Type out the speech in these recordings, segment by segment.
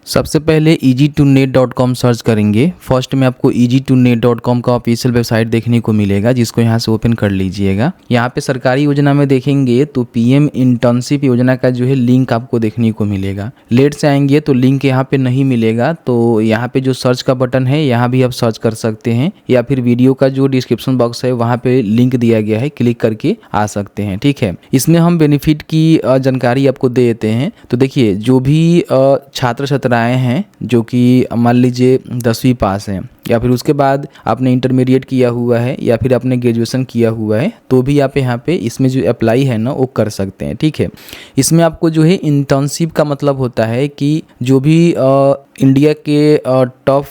सबसे पहले easy2net.com search करेंगे। फर्स्ट में आपको easy2net.com का ऑफिशियल वेबसाइट देखने को मिलेगा, जिसको यहाँ से ओपन कर लीजिएगा। यहाँ पे सरकारी योजना में देखेंगे तो पीएम इंटर्नशिप योजना का जो है लिंक आपको देखने को मिलेगा। लेट से आएंगे तो लिंक यहाँ पे नहीं मिलेगा, तो यहाँ पे जो सर्च का बटन है यहाँ भी आप सर्च कर सकते हैं, या फिर वीडियो का जो डिस्क्रिप्शन बॉक्स है वहाँ पे लिंक दिया गया है, क्लिक करके आ सकते हैं। ठीक है, इसमें हम बेनिफिट की जानकारी आपको दे देते हैं। तो देखिए, जो भी छात्र छात्राएं हैं जो कि मान लीजिए 10वीं पास हैं, या फिर उसके बाद आपने इंटरमीडिएट किया हुआ है, या फिर आपने ग्रेजुएशन किया हुआ है, तो भी आप यहाँ पे इसमें जो अप्लाई है ना वो कर सकते हैं। ठीक है, इसमें आपको जो है इंटर्नशिप का मतलब होता है कि जो भी इंडिया के टॉप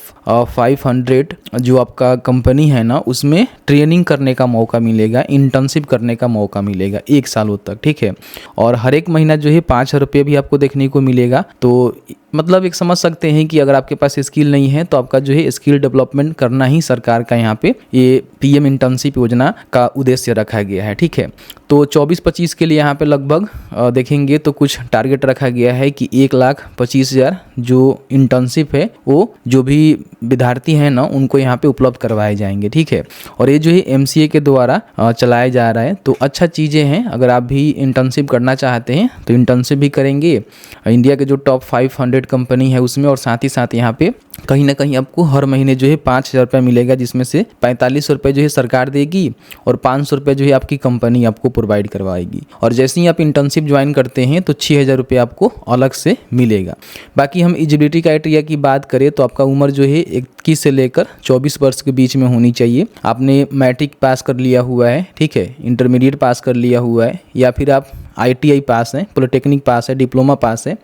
500 जो आपका कंपनी है ना उसमें ट्रेनिंग करने का मौका मिलेगा, इंटर्नशिप करने का मौका मिलेगा 1 सालों तक। ठीक है, और हर एक महीना जो है 5 रुपये भी आपको देखने को मिलेगा। तो मतलब एक समझ सकते हैं कि अगर आपके पास स्किल नहीं है तो आपका जो है स्किल डेवलपमेंट करना ही सरकार का यहाँ पे ये पीएम इंटर्नशिप योजना का उद्देश्य रखा गया है। ठीक है, तो 24-25 के लिए यहाँ पे लगभग देखेंगे तो कुछ टारगेट रखा गया है कि 1,25,000 जो इंटर्नशिप है वो जो भी विद्यार्थी हैं ना उनको यहाँ पे उपलब्ध करवाए जाएंगे। ठीक है, और ये जो है एमसीए के द्वारा चलाया जा रहा है, तो अच्छा चीज़ें हैं। अगर आप भी इंटर्नशिप करना चाहते हैं तो इंटर्नशिप भी करेंगे इंडिया के जो टॉप 500 कंपनी है उसमें, और साथ ही साथ यहाँ पे कहीं ना कहीं आपको हर महीने जो है 5,000 रुपये मिलेगा, जिसमें से 45 रुपये जो है सरकार देगी और 500 रुपये जो है आपकी कंपनी आपको प्रोवाइड करवाएगी। और जैसे ही आप इंटर्नशिप ज्वाइन करते हैं तो 6,000 रुपये आपको अलग से मिलेगा। बाकी हम एलिजिबिलिटी क्राइटेरिया की बात करें तो आपका उम्र जो है 21 से लेकर 24 वर्ष के बीच में होनी चाहिए। आपने मैट्रिक पास कर लिया हुआ है, ठीक है, इंटरमीडिएट पास कर लिया हुआ है, या फिर आप ITI पास है, पॉलिटेक्निक पास है, डिप्लोमा पास है,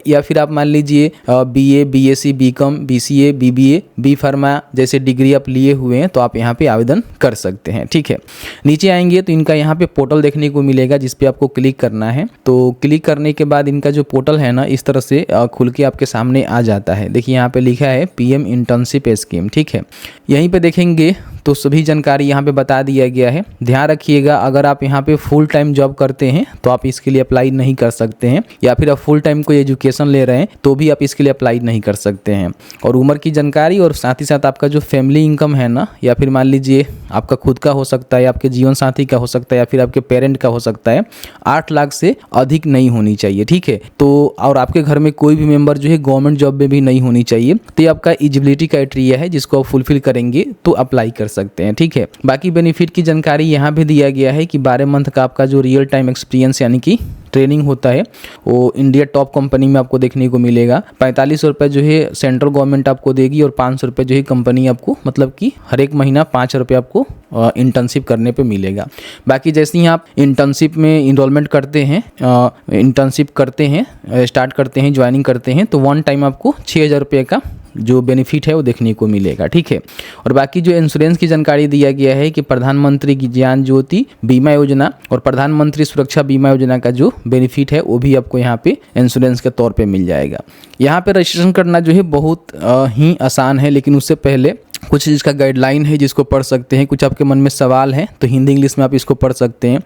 या फिर आप मान लीजिए BA, BSc, BCom, BCA, BBA, B pharma जैसे डिग्री आप लिए हुए हैं तो आप यहाँ पे आवेदन कर सकते हैं। ठीक है, नीचे आएंगे तो इनका यहाँ पे पोर्टल देखने को मिलेगा, जिस पे आपको क्लिक करना है। तो क्लिक करने के बाद इनका जो पोर्टल है ना इस तरह से खुल के आपके सामने आ जाता है। देखिए यहाँ पे लिखा है पीएम इंटर्नशिप स्कीम। ठीक है, यहीं पे देखेंगे तो सभी जानकारी यहाँ पे बता दिया गया है। ध्यान रखिएगा, अगर आप यहाँ पे फुल टाइम जॉब करते हैं तो आप इसके लिए अप्लाई नहीं कर सकते हैं, या फिर आप फुल टाइम कोई एजुकेशन ले रहे हैं तो भी आप इसके लिए अप्लाई नहीं कर सकते हैं। और उम्र की जानकारी और साथ ही साथ आपका जो फैमिली इनकम है ना, या फिर मान लीजिए आपका खुद का हो सकता है, आपके जीवन साथी का हो सकता है, या फिर आपके पेरेंट का हो सकता है, 8 लाख से अधिक नहीं होनी चाहिए। ठीक है, तो और आपके घर में कोई भी मेंबर जो है गवर्नमेंट जॉब में भी नहीं होनी चाहिए। तो ये आपका एलिजिबिलिटी क्राइटेरिया है, जिसको आप फुलफिल करेंगे तो अप्लाई कर सकते हैं। ठीक है, बाकी बेनिफिट की जानकारी यहाँ भी दिया गया है कि 12 मंथ का आपका जो रियल टाइम एक्सपीरियंस यानी कि ट्रेनिंग होता है वो इंडिया टॉप कंपनी में आपको देखने को मिलेगा। 45 रुपये जो है सेंट्रल गवर्नमेंट आपको देगी, और 500 रुपये जो है कंपनी आपको, मतलब कि हर एक महीना 5 रुपये आपको इंटर्नशिप करने पे मिलेगा। बाकी जैसे ही आप इंटर्नशिप में इनरोलमेंट करते हैं, इंटर्नशिप करते हैं, स्टार्ट करते हैं, ज्वाइनिंग करते हैं, तो 1 टाइम आपको 6,000 रुपये का जो बेनिफिट है वो देखने को मिलेगा। ठीक है, और बाकी जो इंश्योरेंस की जानकारी दिया गया है कि प्रधानमंत्री ज्ञान ज्योति बीमा योजना और प्रधानमंत्री सुरक्षा बीमा योजना का जो बेनिफिट है वो भी आपको यहाँ पे इंश्योरेंस के तौर पे मिल जाएगा। यहाँ पे रजिस्ट्रेशन करना जो है बहुत ही आसान है, लेकिन उससे पहले कुछ इसका गाइडलाइन है जिसको पढ़ सकते हैं। कुछ आपके मन में सवाल है तो हिंदी इंग्लिश में आप इसको पढ़ सकते हैं।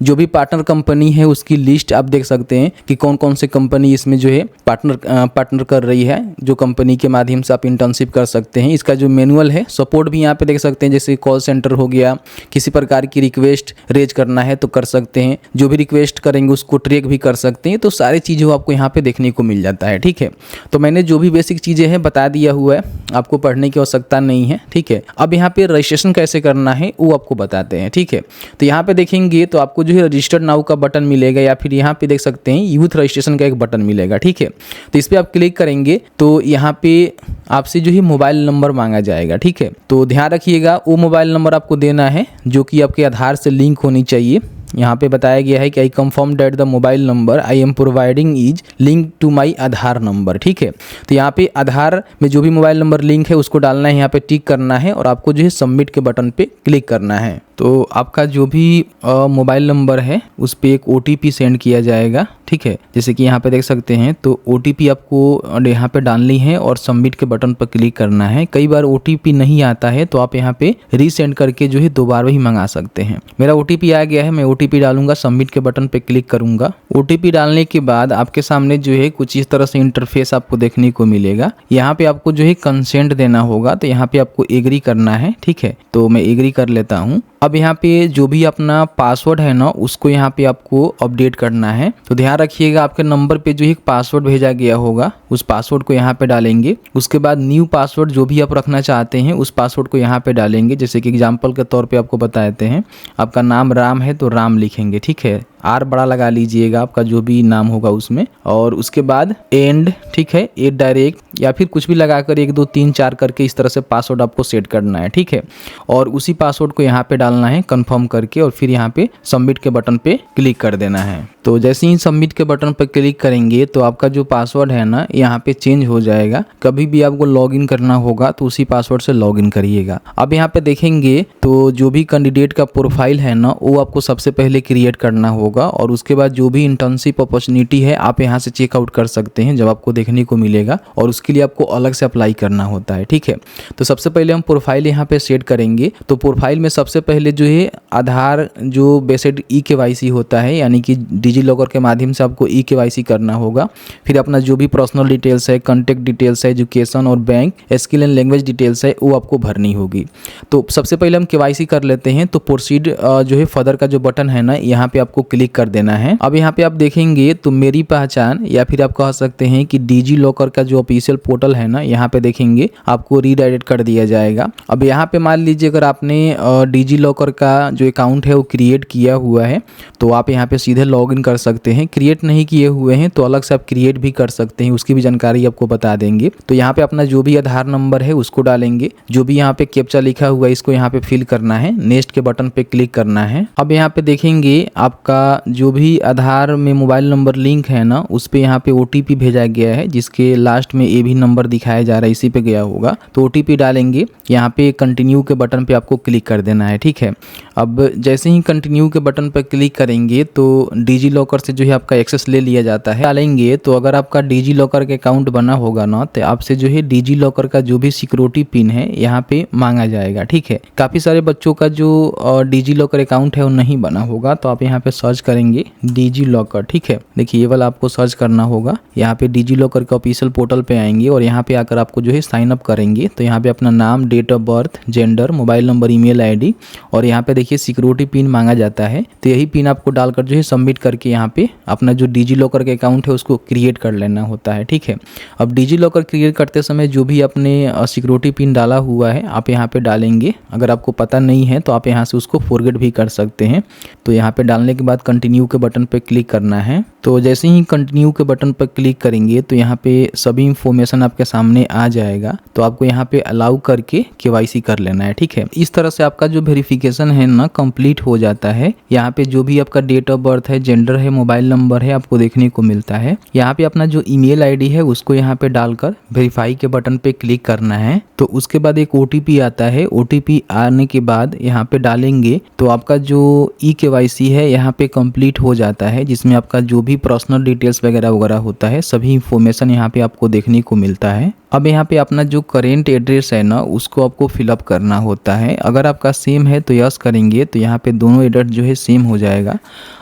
जो भी पार्टनर कंपनी है उसकी लिस्ट आप देख सकते हैं कि कौन कौन से कंपनी इसमें जो है पार्टनर कर रही है, जो कंपनी के माध्यम से आप इंटर्नशिप कर सकते हैं। इसका जो मैनुअल है, सपोर्ट भी यहाँ पे देख सकते हैं, जैसे कॉल सेंटर हो गया, किसी प्रकार की रिक्वेस्ट रेज करना है तो कर सकते हैं, जो भी रिक्वेस्ट करेंगे उसको ट्रैक भी कर सकते हैं। तो सारी चीज़ें आपको यहाँ पे देखने को मिल जाता है। ठीक है, तो मैंने जो भी बेसिक चीज़ें हैं बता दिया हुआ है, आपको पढ़ने की आवश्यकता नहीं है। ठीक है, अब यहाँ पे रजिस्ट्रेशन कैसे करना है वो आपको बताते हैं। ठीक है, तो यहाँ पे देखेंगे तो आपको जो है रजिस्टर्ड नाउ का बटन मिलेगा, या फिर यहाँ पे देख सकते हैं यूथ रजिस्ट्रेशन का एक बटन मिलेगा। ठीक है, तो इस पर आप क्लिक करेंगे तो यहाँ पे आपसे जो है मोबाइल नंबर मांगा जाएगा। ठीक है, तो ध्यान रखिएगा वो मोबाइल नंबर आपको देना है जो कि आपके आधार से लिंक होनी चाहिए। यहाँ पे बताया गया है कि I confirm that the mobile number I am providing is link to my Aadhaar number. ठीक है, तो यहाँ पे आधार में जो भी मोबाइल नंबर लिंक है उसको डालना है, यहाँ पे टिक करना है और आपको जो है सबमिट के बटन पे क्लिक करना है। तो आपका जो भी मोबाइल नंबर है उस पर एक OTP सेंड किया जाएगा, ठीक है। जैसे कि यहाँ पे देख सकते हैं, तो OTP आपको यहाँ पे डालनी है और सबमिट के बटन पर क्लिक करना है। कई बार OTP नहीं आता है तो आप यहाँ पे रीसेंड करके जो है दोबारा भी मंगा सकते हैं। मेरा OTP आ गया है, मैं OTP डालूंगा, सबमिट के बटन पे क्लिक करूंगा। OTP डालने के बाद आपके सामने जो है कुछ इस तरह से इंटरफेस आपको देखने को मिलेगा। यहाँ पे आपको जो है कंसेंट देना होगा, तो यहाँ पे आपको एग्री करना है, ठीक है। तो मैं एग्री कर लेता हूँ। अब यहाँ पे जो भी अपना पासवर्ड है ना उसको यहाँ पे आपको अपडेट करना है। तो ध्यान रखिएगा, आपके नंबर पे जो एक पासवर्ड भेजा गया होगा उस पासवर्ड को यहाँ पे डालेंगे। उसके बाद न्यू पासवर्ड जो भी आप रखना चाहते हैं उस पासवर्ड को यहाँ पे डालेंगे। जैसे कि एग्जांपल के तौर पे आपको बता देते हैं, आपका नाम राम है तो राम लिखेंगे, ठीक है। R बड़ा लगा लीजिएगा आपका जो भी नाम होगा उसमें, और उसके बाद एंड, ठीक है, ए डायरेक्ट या फिर कुछ भी लगाकर 1 2 3 4 करके इस तरह से पासवर्ड आपको सेट करना है, ठीक है। और उसी पासवर्ड को यहाँ पे डालना है कंफर्म करके, और फिर यहाँ पे सबमिट के बटन पे क्लिक कर देना है। तो जैसे ही सबमिट के बटन पर क्लिक करेंगे तो आपका जो पासवर्ड है ना यहाँ पे चेंज हो जाएगा। कभी भी आपको लॉगिन करना होगा तो उसी पासवर्ड से लॉगिन करिएगा। अब यहाँ पे देखेंगे तो जो भी कैंडिडेट का प्रोफाइल है ना वो आपको सबसे पहले क्रिएट करना होगा, और उसके बाद जो भी इंटर्नशिप अपॉर्चुनिटी है आप यहाँ से चेकआउट कर सकते हैं जब आपको देखने को मिलेगा, और उसके लिए आपको अलग से अप्लाई करना होता है, ठीक है। तो सबसे पहले हम प्रोफाइल यहाँ पे सेट करेंगे। तो प्रोफाइल में सबसे पहले जो है आधार जो बेसिक EKYC होता है, यानी कि डिजी लॉकर के माध्यम से आपको EKYC करना होगा। फिर अपना जो भी पर्सनल डिटेल्स है, कॉन्टैक्ट डिटेल्स है, एजुकेशन और bank, skill and language details है वो आपको भरनी होगी। तो सबसे पहले हम KYC कर लेते हैं। तो प्रोसीड जो है फर्दर का जो बटन है ना यहाँ पे आपको क्लिक कर देना है। अब यहाँ पे आप देखेंगे तो मेरी पहचान, या फिर आप कह सकते हैं कि डिजी लॉकर का जो ऑफिशियल पोर्टल है ना यहाँ पे देखेंगे आपको रीडायरेक्ट कर दिया जाएगा। अब यहाँ पे मान लीजिए अगर आपने डिजी लॉकर का जो अकाउंट है वो क्रिएट किया हुआ है तो आप यहाँ पे सीधे लॉगिन कर सकते हैं। क्रिएट नहीं किए हुए हैं तो अलग से आप क्रिएट भी कर सकते हैं, उसकी भी जानकारी आपको बता देंगे। तो यहाँ पे अपना जो भी आधार नंबर है उसको डालेंगे, जो भी यहाँ पे कैप्चा लिखा हुआ है इसको यहाँ पे फिल करना है, नेक्स्ट के बटन पे क्लिक करना है। अब यहाँ पे देखेंगे आपका जो भी आधार में मोबाइल नंबर लिंक है ना उस पे यहाँ पे OTP भेजा गया है, जिसके लास्ट में ये भी नंबर दिखाया जा रहा है, इसी पे गया होगा। तो OTP डालेंगे, यहाँ पे कंटिन्यू के बटन पे आपको क्लिक कर देना है, ठीक है। अब जैसे ही कंटिन्यू के बटन पर क्लिक करेंगे तो डिजी लॉकर से जो है आपका एक्सेस ले लिया जाता है। डालेंगे तो अगर आपका डिजी लॉकर के अकाउंट बना होगा ना तो आपसे जो है डिजी लॉकर का जो भी सिक्योरिटी पिन है यहाँ पे मांगा जाएगा, ठीक है। काफ़ी सारे बच्चों का जो डिजी लॉकर अकाउंट है वो नहीं बना होगा, तो आप यहाँ पे सर्च करेंगे डिजी लॉकर, ठीक है। देखिए ये वाला आपको सर्च करना होगा। यहाँ पे डिजी लॉकर के ऑफिशियल पोर्टल पे आएंगे और यहाँ पे आकर आपको जो है साइन अप करेंगे। तो यहाँ पे अपना नाम, date of birth, gender, mobile number, email ID, और यहाँ पे देखिए सिक्योरिटी पिन मांगा जाता है। तो यही पिन आपको डालकर जो है सबमिट करके यहाँ पे अपना जो डिजी लॉकर के अकाउंट है उसको क्रिएट कर लेना होता है, ठीक है। अब डिजी लॉकर क्रिएट करते समय जो भी आपने सिक्योरिटी पिन डाला हुआ है आप यहाँ पे डालेंगे। अगर आपको पता नहीं है तो आप यहाँ से उसको फॉरगेट भी कर सकते हैं। तो यहाँ पे डालने के बाद कंटिन्यू के बटन पे क्लिक करना है। तो जैसे ही कंटिन्यू के बटन पर क्लिक करेंगे तो यहाँ पे सभी इंफॉर्मेशन आपके सामने आ जाएगा। तो आपको यहाँ पे अलाउ करके KYC कर लेना है, ठीक है। इस तरह से आपका जो वेरिफिकेशन है ना कंप्लीट हो जाता है। यहाँ पे जो भी आपका डेट ऑफ बर्थ है, जेंडर है, मोबाइल नंबर है आपको देखने को मिलता है। यहाँ पे अपना जो ईमेल ID है उसको यहाँ पे डालकर वेरीफाई के बटन पे क्लिक करना है। तो उसके बाद एक OTP आता है। OTP आने के बाद यहाँ पे डालेंगे तो आपका जो EKYC है यहाँ पे कंप्लीट हो जाता है, जिसमें आपका जो भी पर्सनल डिटेल्स वगैरह वगैरह होता है सभी इंफॉर्मेशन यहाँ पे आपको देखने को मिलता है। अब यहाँ पे अपना जो करेंट एड्रेस है ना उसको आपको फिलअप करना होता है। अगर आपका सेम है तो यस करेंगे, तो यहाँ पे दोनों एड्रेस जो है सेम हो जाएगा।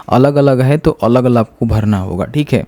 अलग अलग है तो अलग अलग आपको भरना होगा, ठीक है।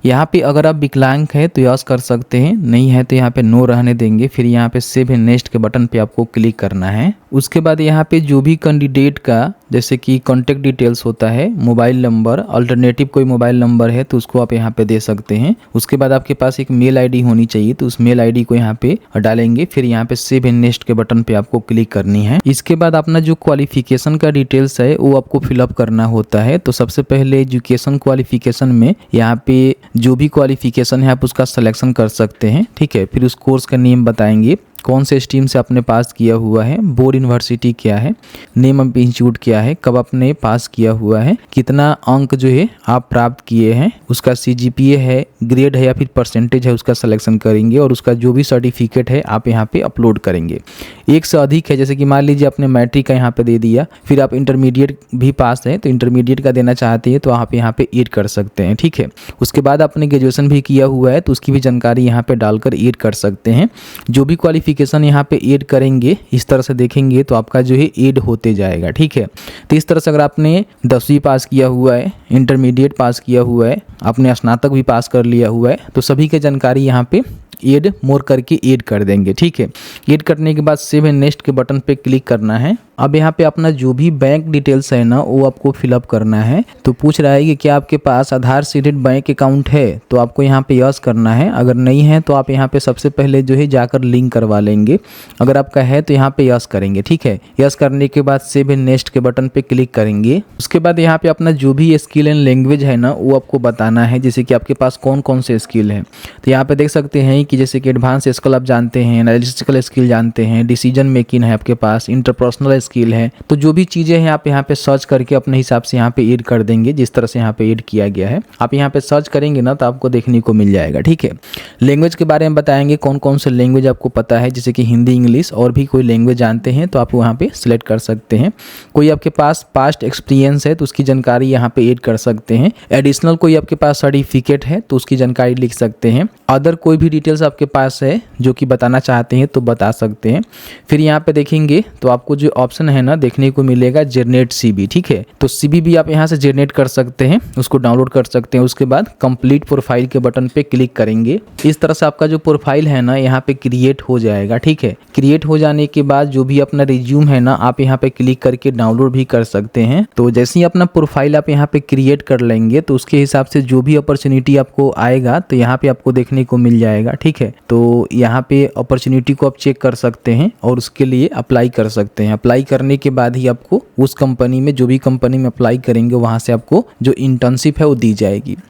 यहाँ पे अगर आप विकलांग है तो यस कर सकते हैं, नहीं है तो यहाँ पे नो रहने देंगे। फिर यहाँ पे सेव एंड नेक्स्ट के बटन पे आपको क्लिक करना है। उसके बाद यहाँ पे जो भी कैंडिडेट का जैसे कि कॉन्टैक्ट डिटेल्स होता है, मोबाइल नंबर, अल्टरनेटिव कोई मोबाइल नंबर है तो उसको आप यहाँ पे दे सकते हैं। उसके बाद आपके पास एक मेल ID होनी चाहिए, तो उस मेल ID को यहाँ पे डालेंगे। फिर यहाँ पे सेव एंड नेक्स्ट के बटन पे आपको क्लिक करनी है। इसके बाद अपना जो क्वालिफिकेशन का डिटेल्स है वो आपको फिलअप करना होता है। तो सबसे पहले एजुकेशन क्वालिफिकेशन में यहाँ पे जो भी क्वालिफिकेशन है आप उसका सिलेक्शन कर सकते हैं, ठीक है। फिर उस कोर्स का नेम बताएंगे, कौन से स्ट्रीम से आपने पास किया हुआ है, बोर्ड यूनिवर्सिटी क्या है, नेम ऑफ इंस्टीट्यूट क्या है, कब आपने पास किया हुआ है, कितना अंक जो है आप प्राप्त किए हैं, उसका CGPA है, ग्रेड है या फिर परसेंटेज है, उसका सिलेक्शन करेंगे और उसका जो भी सर्टिफिकेट है आप यहाँ पे अपलोड करेंगे। एक से अधिक है, जैसे कि मान लीजिए आपने मैट्रिक का यहाँ पे दे दिया, फिर आप इंटरमीडिएट भी पास है तो इंटरमीडिएट का देना चाहते हैं तो आप यहाँ पे ऐड कर सकते हैं, ठीक है। उसके बाद आपने ग्रेजुएशन भी किया हुआ है तो उसकी भी जानकारी यहाँ पे डालकर ऐड कर सकते हैं। जो भी क्वालिफिकेशन यहाँ पे ऐड करेंगे इस तरह से देखेंगे तो आपका जो है ऐड होते जाएगा, ठीक है। तो इस तरह से अगर आपने 10वीं पास किया हुआ है, इंटरमीडिएट पास किया हुआ है, आपने स्नातक भी पास कर लिया हुआ है तो सभी की जानकारी यहाँ पे ऐड मोर करके ऐड कर देंगे, ठीक है। ऐड करने के बाद सेव एंड नेक्स्ट के बटन पे क्लिक करना है। अब यहाँ पे अपना जो भी बैंक डिटेल्स है ना वो आपको फिलअप करना है। तो पूछ रहा है कि क्या आपके पास आधार सीडेड बैंक अकाउंट है, तो आपको यहाँ पे यस करना है। अगर नहीं है तो आप यहाँ पे सबसे पहले जो है जाकर लिंक करवा लेंगे। अगर आपका है तो यहाँ पे यस करेंगे, ठीक है। यस करने के बाद सेव एंड नेक्स्ट के बटन पे क्लिक करेंगे। उसके बाद यहाँ पे अपना जो भी स्किल एंड लैंग्वेज है ना वो आपको बताना है, जैसे कि आपके पास कौन कौन से स्किल है। तो यहाँ पे देख सकते हैं कि जैसे कि एडवांस स्किल आप जानते हैं, एनालिटिकल स्किल जानते हैं, डिसीजन मेकिंग है आपके पास, इंटरपर्सनल स्किल है। तो जो भी चीज़ें हैं आप यहाँ पे सर्च करके अपने हिसाब से यहाँ पे ऐड कर देंगे, जिस तरह से यहाँ पे ऐड किया गया है। आप यहाँ पे सर्च करेंगे ना तो आपको देखने को मिल जाएगा, ठीक है। लैंग्वेज के बारे में बताएंगे कौन कौन से लैंग्वेज आपको पता है, जैसे कि हिंदी, इंग्लिश और भी कोई लैंग्वेज जानते हैं तो आप वहाँ पे सिलेक्ट कर सकते हैं। कोई आपके पास पास्ट एक्सपीरियंस है तो उसकी जानकारी यहाँ पे ऐड कर सकते हैं। एडिशनल कोई आपके पास सर्टिफिकेट है तो उसकी जानकारी लिख सकते हैं। अदर कोई भी डिटेल्स आपके पास है जो कि बताना चाहते हैं तो बता सकते हैं। फिर यहाँ पे देखेंगे तो आपको जो ऑप्शन है ना देखने को मिलेगा जनरेट CV, ठीक है। तो CV भी आप यहाँ से जनरेट कर सकते हैं, उसको डाउनलोड कर सकते हैं। उसके बाद कंप्लीट प्रोफाइल के बटन पे क्लिक करेंगे। इस तरह से आपका जो प्रोफाइल है ना यहाँ पे क्रिएट हो जाएगा, ठीक है। क्रिएट हो जाने के बाद जो भी अपना रिज्यूम है ना आप यहाँ पे क्लिक करके डाउनलोड भी कर सकते हैं। तो जैसे ही अपना प्रोफाइल आप यहाँ पे क्रिएट कर लेंगे तो उसके हिसाब से जो भी अपॉर्चुनिटी आपको आएगा तो यहाँ पे आपको देखने को मिल जाएगा, ठीक है। तो यहाँ पे अपॉर्चुनिटी को आप चेक कर सकते हैं और उसके लिए अप्लाई कर सकते हैं। अप्लाई करने के बाद ही आपको उस कंपनी में, जो भी कंपनी में अप्लाई करेंगे वहाँ से आपको जो इंटर्नशिप है वो दी जाएगी।